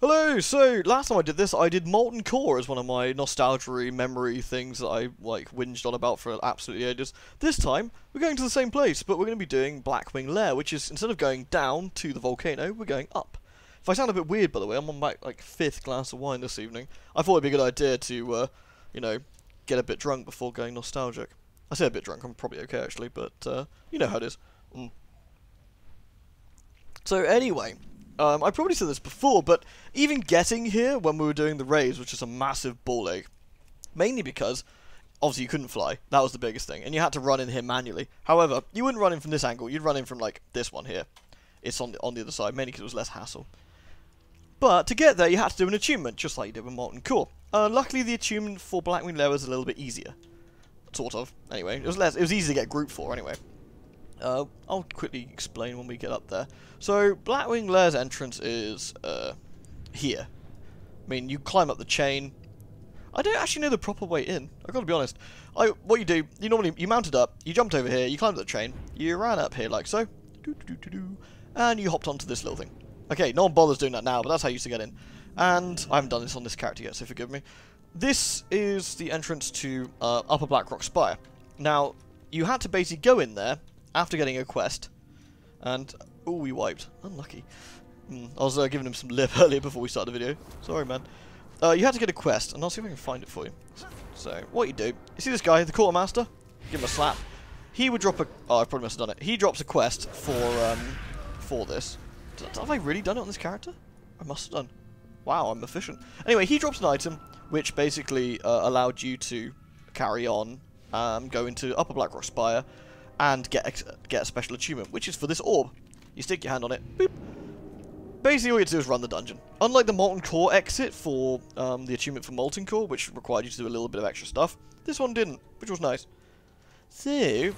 Hello! So, last time I did this, I did Molten Core as one of my nostalgia memory things that I, whinged on about for absolutely ages. This time, we're going to the same place, but we're going to be doing Blackwing Lair, which is, instead of going down to the volcano, we're going up. If I sound a bit weird, by the way, I'm on my, 5th glass of wine this evening. I thought it'd be a good idea to, get a bit drunk before going nostalgic. I say a bit drunk, I'm probably okay, actually, but, you know how it is. So, anyway... I probably said this before, but even getting here when we were doing the raids was just a massive ball ache. Mainly because, obviously you couldn't fly, that was the biggest thing, and you had to run in here manually. However, you wouldn't run in from this angle, you'd run in from, this one here. It's on the other side, mainly because it was less hassle. But, to get there, you had to do an attunement, just like you did with Molten Core. Luckily, the attunement for Blackwing Lair was a little bit easier. Sort of. Anyway, it was easy to get group for, anyway. I'll quickly explain when we get up there. So, Blackwing Lair's entrance is, here. I mean, you climb up the chain. I don't actually know the proper way in, I've got to be honest. What you do, you mounted up, you jumped over here, you climbed up the chain, you ran up here like so, and you hopped onto this little thing. Okay, no one bothers doing that now, but that's how you used to get in. And I haven't done this on this character yet, so forgive me. This is the entrance to Upper Blackrock Spire. Now, you had to basically go in there after getting a quest, and oh, we wiped. Unlucky. I was giving him some lip earlier before we started the video. Sorry, man. You had to get a quest, and I'll see if I can find it for you. So, what you do, you see this guy, the quartermaster? Give him a slap. He would drop a... Oh, I probably must have done it. He drops a quest for this. Have I really done it on this character? I must have done. Wow, I'm efficient. Anyway, he drops an item, which basically allowed you to carry on, go into Upper Blackrock Spire, and get a special achievement, which is for this orb. You stick your hand on it, boop. Basically, all you have to do is run the dungeon. Unlike the Molten Core exit for the achievement for Molten Core, which required you to do a little bit of extra stuff, this one didn't, which was nice. So,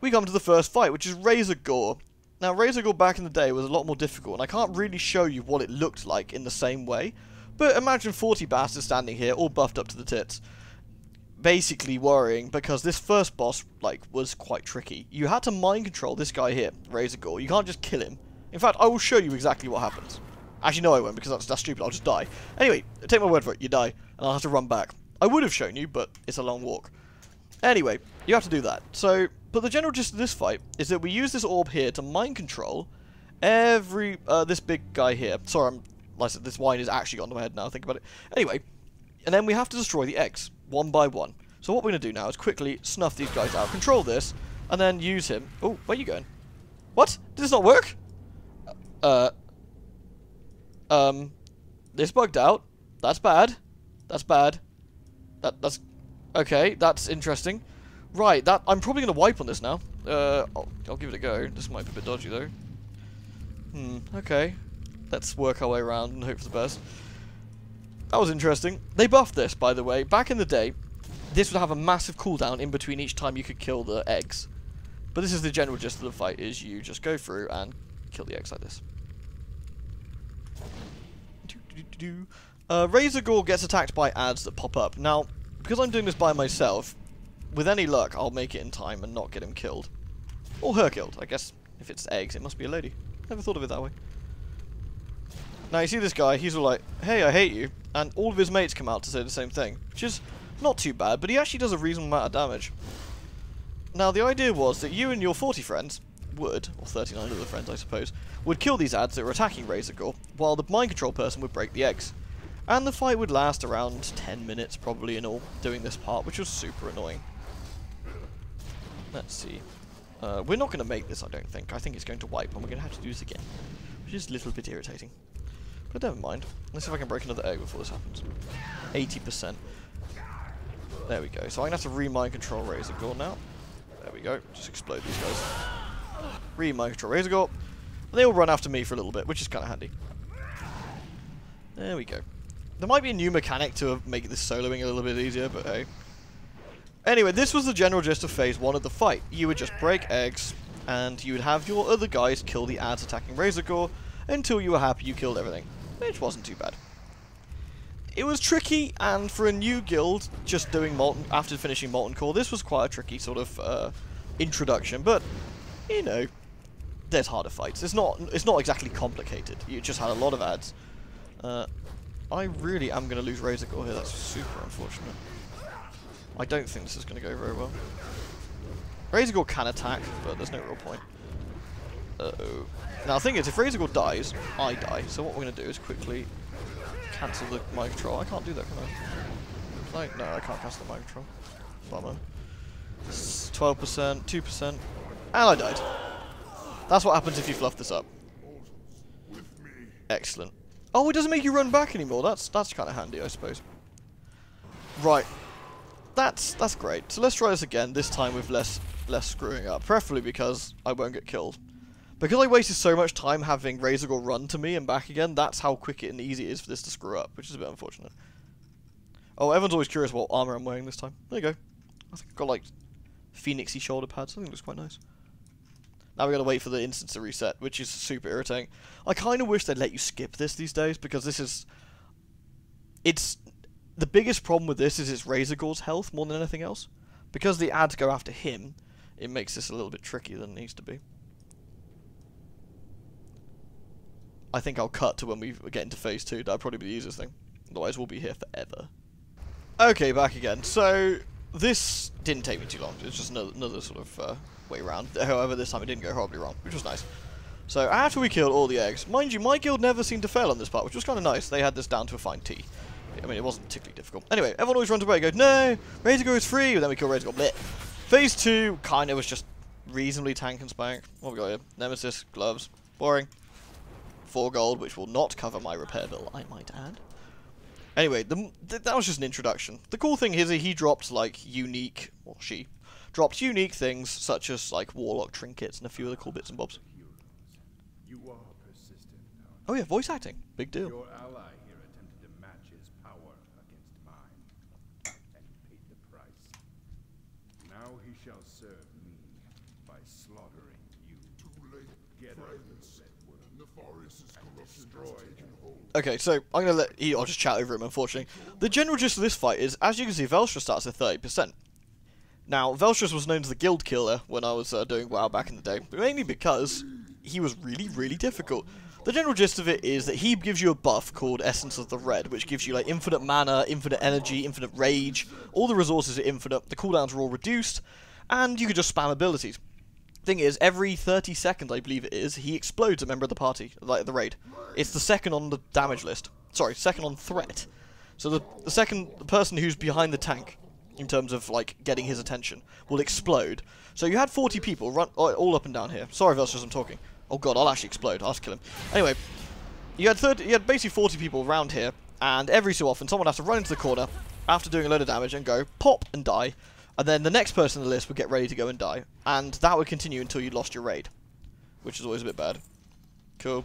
we come to the first fight, which is Razor Gore. Now, Razor Gore back in the day was a lot more difficult, and I can't really show you what it looked like in the same way, but imagine 40 bastards standing here, all buffed up to the tits, basically worrying because this first boss was quite tricky. You had to mind control this guy here, Razor Gore. You can't just kill him. In fact, I will show you exactly what happens. Actually, no, I won't, because that's stupid. I'll just die. Anyway, take my word for it. You die, and I'll have to run back. I would have shown you, but it's a long walk. Anyway, you have to do that. So, but the general gist of this fight is that we use this orb here to mind control this big guy here. Sorry, this wine is actually gone to my head now. Think about it. Anyway, and then we have to destroy the eggs one by one. So what we're going to do now is quickly snuff these guys out, control this, and then use him. Oh, where are you going? What? Did this not work? This bugged out. That's bad. That's bad. That's... Okay, that's interesting. Right, I'm probably going to wipe on this now. I'll give it a go. This might be a bit dodgy, though. Okay. Let's work our way around and hope for the best. That was interesting. They buffed this, by the way. Back in the day, this would have a massive cooldown in between each time you could kill the eggs. But this is the general gist of the fight, is you just go through and kill the eggs like this. Razor Gore gets attacked by ads that pop up. Now, because I'm doing this by myself, with any luck, I'll make it in time and not get him killed. Or her killed. I guess if it's eggs, it must be a lady. Never thought of it that way. Now, you see this guy, he's all like, hey, I hate you. And all of his mates come out to say the same thing, which is not too bad, but he actually does a reasonable amount of damage. Now, the idea was that you and your 40 friends would, or 39 other friends, I suppose, would kill these ads that were attacking Razor Gore, while the mind control person would break the eggs. And the fight would last around 10 minutes, probably, in all, doing this part, which was super annoying. Let's see. We're not going to make this, I don't think. I think it's going to wipe, and we're going to have to do this again, which is a little bit irritating. But never mind. Let's see if I can break another egg before this happens. 80%. There we go. So I'm going to have to re-mind control Razor Gore now. There we go. Just explode these guys. Re-mind control Razor Gore. They all run after me for a little bit, which is kind of handy. There we go. There might be a new mechanic to make this soloing a little bit easier, but hey. Anyway, this was the general gist of Phase 1 of the fight. You would just break eggs, and you would have your other guys kill the ads attacking Razor Gore until you were happy you killed everything. Which wasn't too bad. It was tricky, and for a new guild, just doing after finishing Molten Core, this was quite a tricky sort of introduction, but, you know, there's harder fights. It's not exactly complicated. You just had a lot of ads. I really am going to lose Razor Gore here. That's super unfortunate. I don't think this is going to go very well. Razor Gore can attack, but there's no real point. Uh-oh. Now, the thing is, if Razor Gore dies, I die. So what we're going to do is quickly cancel the Mind Control. I can't do that, can I? No, I can't cancel the Mind Control. Bummer. 12%, 2%, and I died. That's what happens if you fluff this up. Excellent. Oh, it doesn't make you run back anymore. That's kind of handy, I suppose. Right. That's great. So let's try this again. This time with less screwing up. Preferably because I won't get killed. Because I wasted so much time having Razor Gore run to me and back again, that's how quick and easy it is for this to screw up, which is a bit unfortunate. Oh, everyone's always curious what armor I'm wearing this time. There you go. I think I've got like phoenixy shoulder pads. I think it looks quite nice. Now we gotta wait for the instance to reset, which is super irritating. I kind of wish they'd let you skip this these days, because this is... The biggest problem with this is it's Razor Gore's health more than anything else. Because the ads go after him, it makes this a little bit trickier than it needs to be. I think I'll cut to when we get into phase 2. That'll probably be the easiest thing. Otherwise we'll be here forever. Okay, back again. So, this didn't take me too long. It was just another sort of way around. However, this time it didn't go horribly wrong, which was nice. So, after we killed all the eggs, mind you, my guild never seemed to fail on this part, which was kind of nice. They had this down to a fine T. I mean, it wasn't particularly difficult. Anyway, everyone always runs away and goes, no, Razor Gore is free, and then we kill Razor Gore, bleh. Phase 2 kind of was just reasonably tank and spank. What have we got here? Nemesis, gloves, boring. 4 gold, which will not cover my repair bill, I might add. Anyway, that was just an introduction. The cool thing is that he dropped, like, unique, or she, dropped unique things, such as, like, Warlock trinkets and a few other cool bits and bobs. You are persistent. Oh yeah, voice acting. Big deal. Your ally here attempted to match his power against mine, and he paid the price. Now he shall serve me by slaughtering you. Too late. Get Friends. The forest is corrupted. Okay, so I'm gonna I'll just chat over him, unfortunately. The general gist of this fight is, as you can see, Velstra starts at 30%. Now, Velstra was known as the guild killer when I was doing WoW back in the day, but mainly because he was really, really difficult. The general gist of it is that he gives you a buff called Essence of the Red, which gives you like infinite mana, infinite energy, infinite rage, all the resources are infinite, the cooldowns are all reduced, and you can just spam abilities. Thing is, every 30 seconds, I believe it is, he explodes a member of the party, like the raid. It's the second on the damage list. Sorry, second on threat. So the person who's behind the tank, in terms of like getting his attention, will explode. So you had 40 people run all up and down here. Sorry, Velsus, I'm talking. Oh god, I'll actually explode. I'll just kill him. Anyway, you had basically 40 people around here, and every so often someone has to run into the corner after doing a load of damage and go pop and die. And then the next person on the list would get ready to go and die. And that would continue until you lost your raid. Which is always a bit bad. Cool.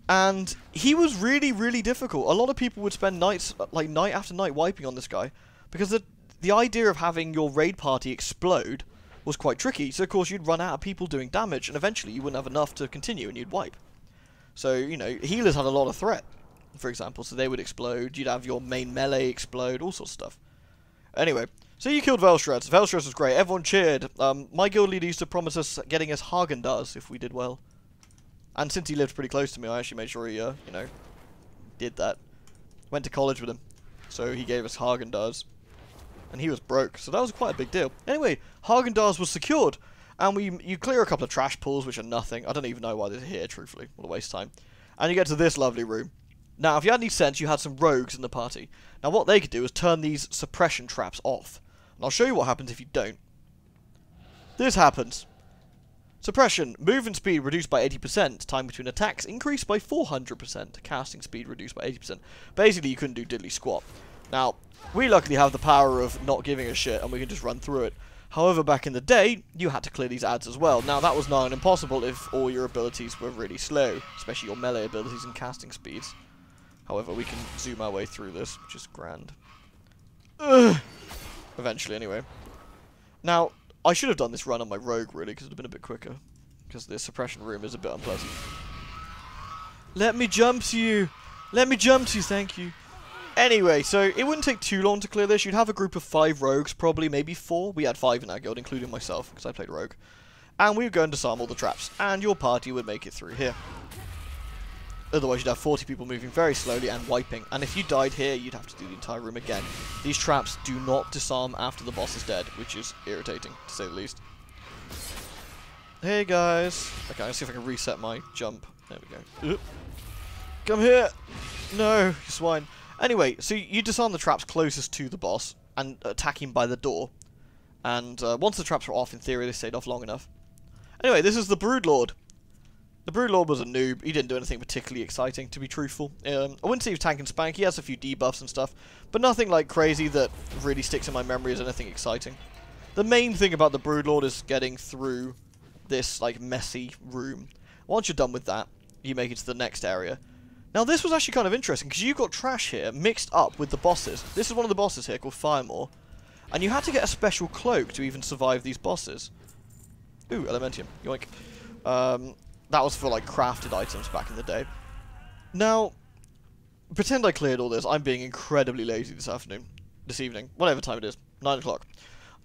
And he was really, really difficult. A lot of people would spend nights, like night after night, wiping on this guy. Because the idea of having your raid party explode was quite tricky. So, of course, you'd run out of people doing damage. And eventually you wouldn't have enough to continue and you'd wipe. So, you know, healers had a lot of threat, for example. So they would explode. You'd have your main melee explode. All sorts of stuff. Anyway. So you killed Velstrad. Velstrad was great. Everyone cheered. My guild leader used to promise us getting us Häagen-Dazs if we did well. And since he lived pretty close to me, I actually made sure he, you know, did that. Went to college with him. So he gave us Häagen-Dazs. And he was broke, so that was quite a big deal. Anyway, Häagen-Dazs was secured. And you clear a couple of trash pools, which are nothing. I don't even know why they're here, truthfully. What a waste of time. And you get to this lovely room. Now, if you had any sense, you had some rogues in the party. Now, what they could do is turn these suppression traps off. And I'll show you what happens if you don't. This happens. Suppression. Movement speed reduced by 80%. Time between attacks increased by 400%. Casting speed reduced by 80%. Basically, you couldn't do diddly squat. Now, we luckily have the power of not giving a shit, and we can just run through it. However, back in the day, you had to clear these ads as well. Now, that was nigh on impossible if all your abilities were really slow. Especially your melee abilities and casting speeds. However, we can zoom our way through this, which is grand. Ugh. Eventually, anyway. Now, I should have done this run on my rogue, really, because it would have been a bit quicker. Because the suppression room is a bit unpleasant. Let me jump to you! Let me jump to you, thank you! Anyway, so it wouldn't take too long to clear this. You'd have a group of 5 rogues, probably, maybe 4. We had 5 in our guild, including myself, because I played rogue. And we would go and disarm all the traps. And your party would make it through here. Otherwise, you'd have 40 people moving very slowly and wiping. And if you died here, you'd have to do the entire room again. These traps do not disarm after the boss is dead, which is irritating, to say the least. Hey, guys. Okay, let's see if I can reset my jump. There we go. Come here! No, you swine. Anyway, so you disarm the traps closest to the boss and attack him by the door. And once the traps were off, in theory, they stayed off long enough. Anyway, this is the Broodlord. The Broodlord was a noob. He didn't do anything particularly exciting, to be truthful. I wouldn't say he was tank and spank. He has a few debuffs and stuff, but nothing like crazy that really sticks in my memory as anything exciting. The main thing about the Broodlord is getting through this like messy room. Once you're done with that, you make it to the next area. Now this was actually kind of interesting because you've got trash here mixed up with the bosses. This is one of the bosses here called Firemore, and you had to get a special cloak to even survive these bosses. Ooh, Elementium. Yoink. That was for like crafted items back in the day. Now, pretend I cleared all this. I'm being incredibly lazy this evening, whatever time it is, 9 o'clock.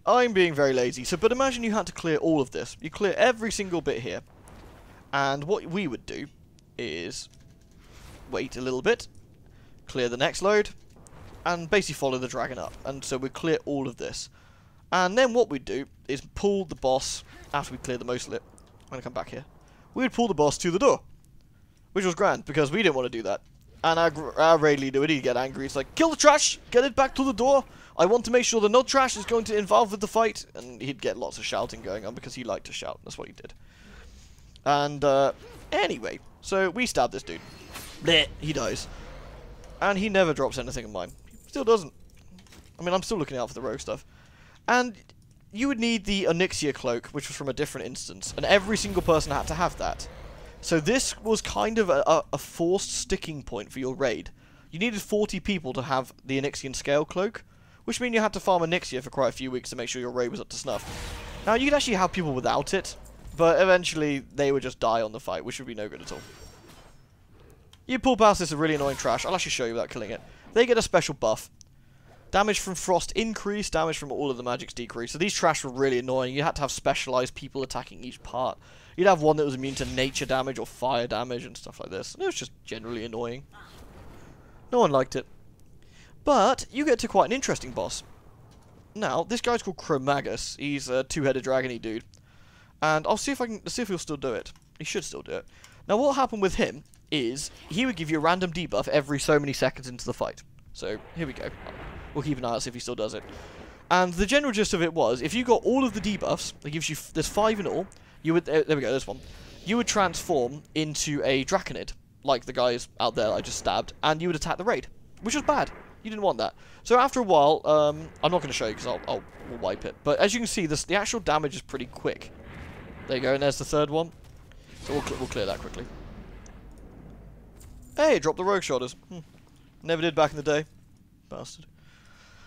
I'm being very lazy. So, but imagine you had to clear all of this. You clear every single bit here, and what we would do is wait a little bit, clear the next load, and basically follow the dragon up. And so we'd clear all of this, and then what we'd do is pull the boss after we clear the most of it. I'm gonna come back here. We would pull the boss to the door, which was grand, because we didn't want to do that. And our raid leader would get angry. It's like, kill the trash, get it back to the door. I want to make sure that no trash is going to involve with the fight. And he'd get lots of shouting going on, because he liked to shout. That's what he did. And, anyway, so we stab this dude. Blech, he dies. And he never drops anything of mine. He still doesn't. I mean, I'm still looking out for the rogue stuff. And you would need the Onyxia cloak, which was from a different instance, and every single person had to have that. So this was kind of a forced sticking point for your raid. You needed 40 people to have the Onyxian scale cloak, which means you had to farm Onyxia for quite a few weeks to make sure your raid was up to snuff. Now, you could actually have people without it, but eventually they would just die on the fight, which would be no good at all. You pull past this really annoying trash. I'll actually show you without killing it. They get a special buff. Damage from frost increase, damage from all of the magics decrease. So these trash were really annoying. You had to have specialized people attacking each part. You'd have one that was immune to nature damage or fire damage and stuff like this. And it was just generally annoying. No one liked it. But you get to quite an interesting boss. Now, this guy's called Chromagus. He's a two-headed dragony dude. And I'll see if he'll still do it. He should still do it. Now, what happened with him is he would give you a random debuff every so many seconds into the fight. So, here we go. We'll keep an eye out, see if he still does it. And the general gist of it was, if you got all of the debuffs, it gives you, there's 5 in all, you would, there we go, there's one. You would transform into a Draconid, like the guys out there that I just stabbed, and you would attack the raid, which was bad. You didn't want that. So after a while, I'm not going to show you because we'll wipe it. But as you can see, the actual damage is pretty quick. There you go, and there's the third one. So we'll clear that quickly. Hey, drop the rogue shoulders. Never did back in the day. Bastard.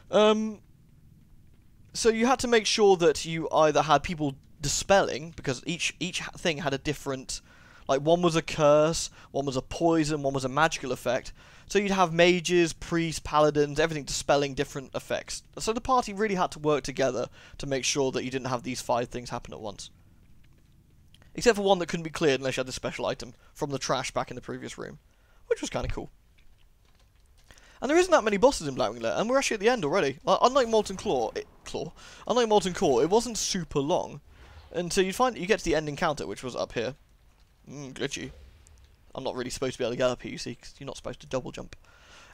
So you had to make sure that you either had people dispelling, because each thing had a different, like one was a curse, one was a poison, one was a magical effect. So you'd have mages, priests, paladins, everything dispelling different effects. So the party really had to work together to make sure that you didn't have these 5 things happen at once. Except for one that couldn't be cleared unless you had the special item from the trash back in the previous room, which was kind of cool. And there isn't that many bosses in Blackwing Lair, and we're actually at the end already. Unlike Molten Core, it wasn't super long until you get to the end encounter, which was up here. Glitchy. I'm not really supposed to be able to get up here, you see, because you're not supposed to double jump.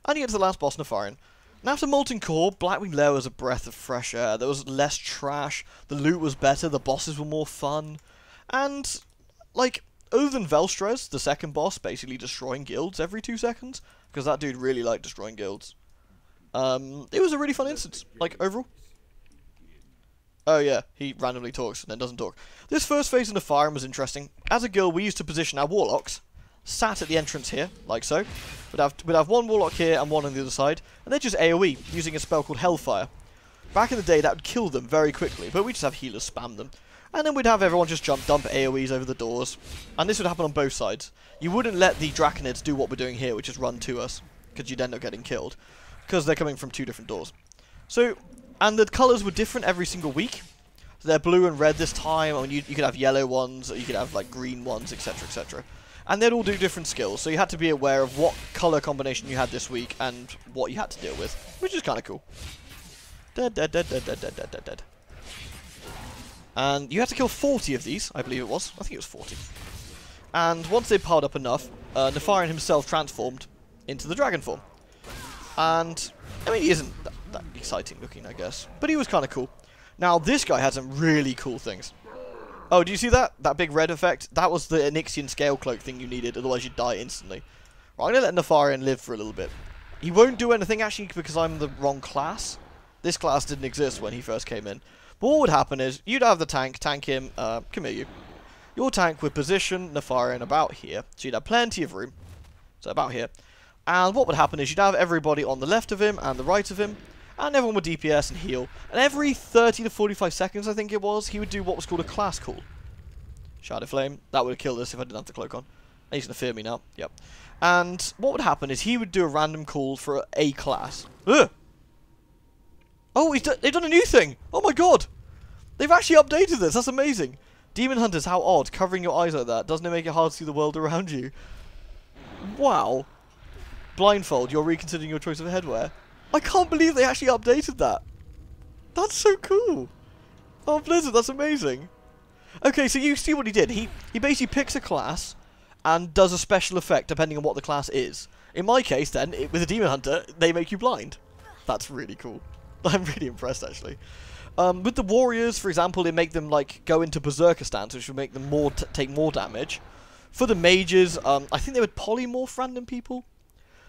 And you get to the last boss, Nattering. And after Molten Core, Blackwing Lair was a breath of fresh air. There was less trash, the loot was better, the bosses were more fun. And, like, other than Velstrez, the second boss, basically destroying guilds every 2 seconds, because that dude really liked destroying guilds. It was a really fun instance, like, overall. Oh yeah, he randomly talks and then doesn't talk. This first phase in the Firearm was interesting. As a guild, we used to position our warlocks, sat at the entrance here, like so. We'd have one warlock here and one on the other side, and they'd just AoE, using a spell called Hellfire. Back in the day, that would kill them very quickly, but we'd just have healers spam them. And then we'd have everyone just dump AoEs over the doors. And this would happen on both sides. You wouldn't let the Draconids do what we're doing here, which is run to us, because you'd end up getting killed. Because they're coming from 2 different doors. So, and the colours were different every single week. So they're blue and red this time, and you could have yellow ones, or you could have like green ones, etc, etc. And they'd all do different skills, so you had to be aware of what colour combination you had this week and what you had to deal with, which is kind of cool. Dead, dead, dead, dead, dead, dead, dead, dead, dead. And you had to kill 40 of these, I believe it was. I think it was 40. And once they piled up enough, Nefarian himself transformed into the dragon form. And, I mean, he isn't that exciting looking, I guess. But he was kind of cool. Now, this guy had some really cool things. Oh, do you see that? That big red effect? That was the Onyxian scale cloak thing you needed, otherwise you'd die instantly. Right, I'm going to let Nefarian live for a little bit. He won't do anything, actually, because I'm the wrong class. This class didn't exist when he first came in. But what would happen is, you'd have the tank him, come here you. Your tank would position Nefarian about here, so you'd have plenty of room. So about here. And what would happen is, you'd have everybody on the left of him and the right of him, and everyone would DPS and heal. And every 30 to 45 seconds, I think it was, he would do what was called a class call. Shadow Flame. That would have killed us if I didn't have the cloak on. And he's going to fear me now. Yep. And what would happen is he would do a random call for a class. Ugh! Oh, they've done a new thing! Oh my god! They've actually updated this. That's amazing. Demon Hunters, how odd. Covering your eyes like that. Doesn't it make it hard to see the world around you? Wow. Blindfold. You're reconsidering your choice of headwear. I can't believe they actually updated that. That's so cool. Oh, Blizzard, that's amazing. Okay, so you see what he did. He basically picks a class and does a special effect depending on what the class is. In my case, then, with a Demon Hunter, they make you blind. That's really cool. I'm really impressed, actually. With the Warriors, for example, they make them, like, go into Berserker stance, which would make them take more damage. For the Mages, I think they would polymorph random people.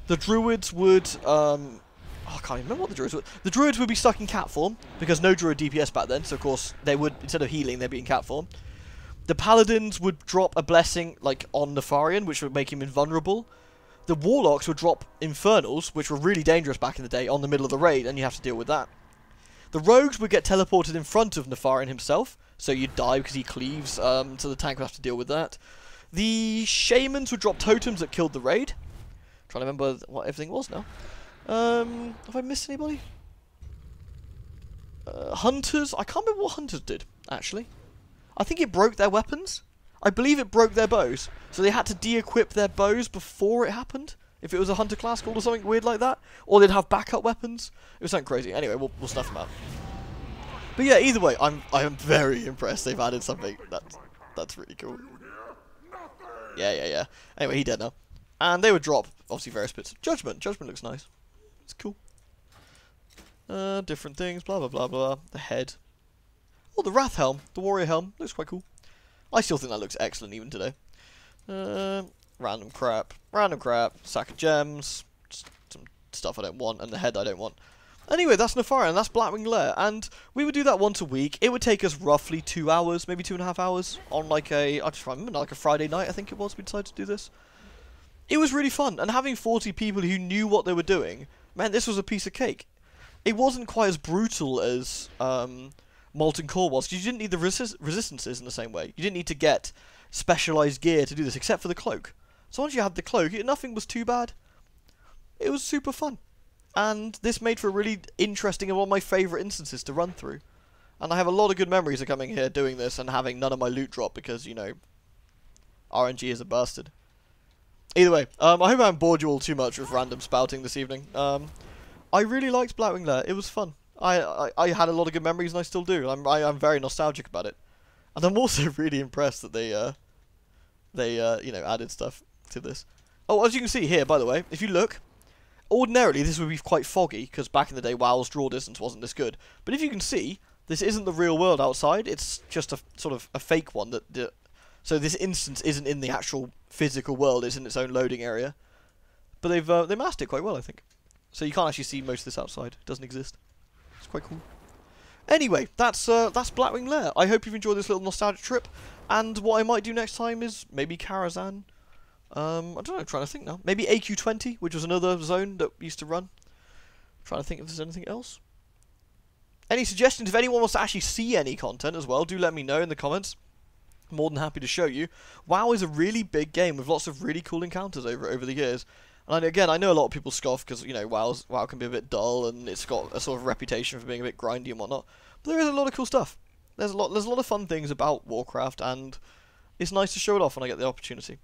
The Druids would, oh, I can't even remember what the Druids would. The Druids would be stuck in cat form, because no Druid DPS back then, so of course, they would, instead of healing, they'd be in cat form. The Paladins would drop a blessing, like, on Nefarian, which would make him invulnerable. The Warlocks would drop Infernals, which were really dangerous back in the day, on the middle of the raid, and you have to deal with that. The Rogues would get teleported in front of Nefarian himself, so you'd die because he cleaves, so the tank would have to deal with that. The Shamans would drop totems that killed the raid. Trying to remember what everything was now. Have I missed anybody? Hunters, I can't remember what Hunters did, actually. I think it broke their weapons. I believe it broke their bows. So they had to de-equip their bows before it happened. If it was a Hunter class called or something weird like that. Or they'd have backup weapons. It was something crazy. Anyway, we'll snuff them out. But yeah, either way, I am very impressed they've added something. That's really cool. Yeah. Anyway, he dead now. And they would drop, obviously, various bits. Judgment. Judgment looks nice. It's cool. Different things, blah, blah, blah, blah. The head. Oh, the Wrath Helm. The Warrior Helm. Looks quite cool. I still think that looks excellent even today. Random crap. Random crap. Sack of gems. Some stuff I don't want. And the head I don't want. Anyway, that's Nefarian. That's Blackwing Lair. And we would do that once a week. It would take us roughly 2 hours. Maybe 2.5 hours. On like a... I just remember, like a Friday night, I think it was, we decided to do this. It was really fun. And having 40 people who knew what they were doing, man, this was a piece of cake. It wasn't quite as brutal as... Molten Core was, because you didn't need the resistances in the same way. You didn't need to get specialised gear to do this, except for the cloak. So once you had the cloak, nothing was too bad. It was super fun. And this made for a really interesting and one of my favourite instances to run through. And I have a lot of good memories of coming here, doing this, and having none of my loot drop, because, you know, RNG is a bastard. Either way, I hope I haven't bored you all too much with random spouting this evening. I really liked Blackwing Lair. It was fun. I had a lot of good memories, and I still do. I'm very nostalgic about it, and I'm also really impressed that they you know, added stuff to this. Oh, as you can see here, by the way, if you look, ordinarily this would be quite foggy because back in the day, WoW's draw distance wasn't this good. But if you can see, this isn't the real world outside. It's just a sort of a fake one so this instance isn't in the actual physical world. It's in its own loading area. But they masked it quite well, I think. So you can't actually see most of this outside. It doesn't exist. It's quite cool. Anyway, that's Blackwing Lair. I hope you've enjoyed this little nostalgic trip. And what I might do next time is maybe Karazhan. I don't know, I'm trying to think now. Maybe AQ20, which was another zone that we used to run. I'm trying to think if there's anything else. Any suggestions? If anyone wants to actually see any content as well, do let me know in the comments. I'm more than happy to show you. WoW is a really big game with lots of really cool encounters over the years. And again, I know a lot of people scoff because, you know, WoW can be a bit dull and it's got a sort of reputation for being a bit grindy and whatnot. But there is a lot of cool stuff. There's a lot of fun things about Warcraft, and it's nice to show it off when I get the opportunity.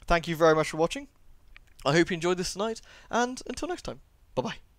thank you very much for watching. I hope you enjoyed this tonight, and until next time, bye-bye.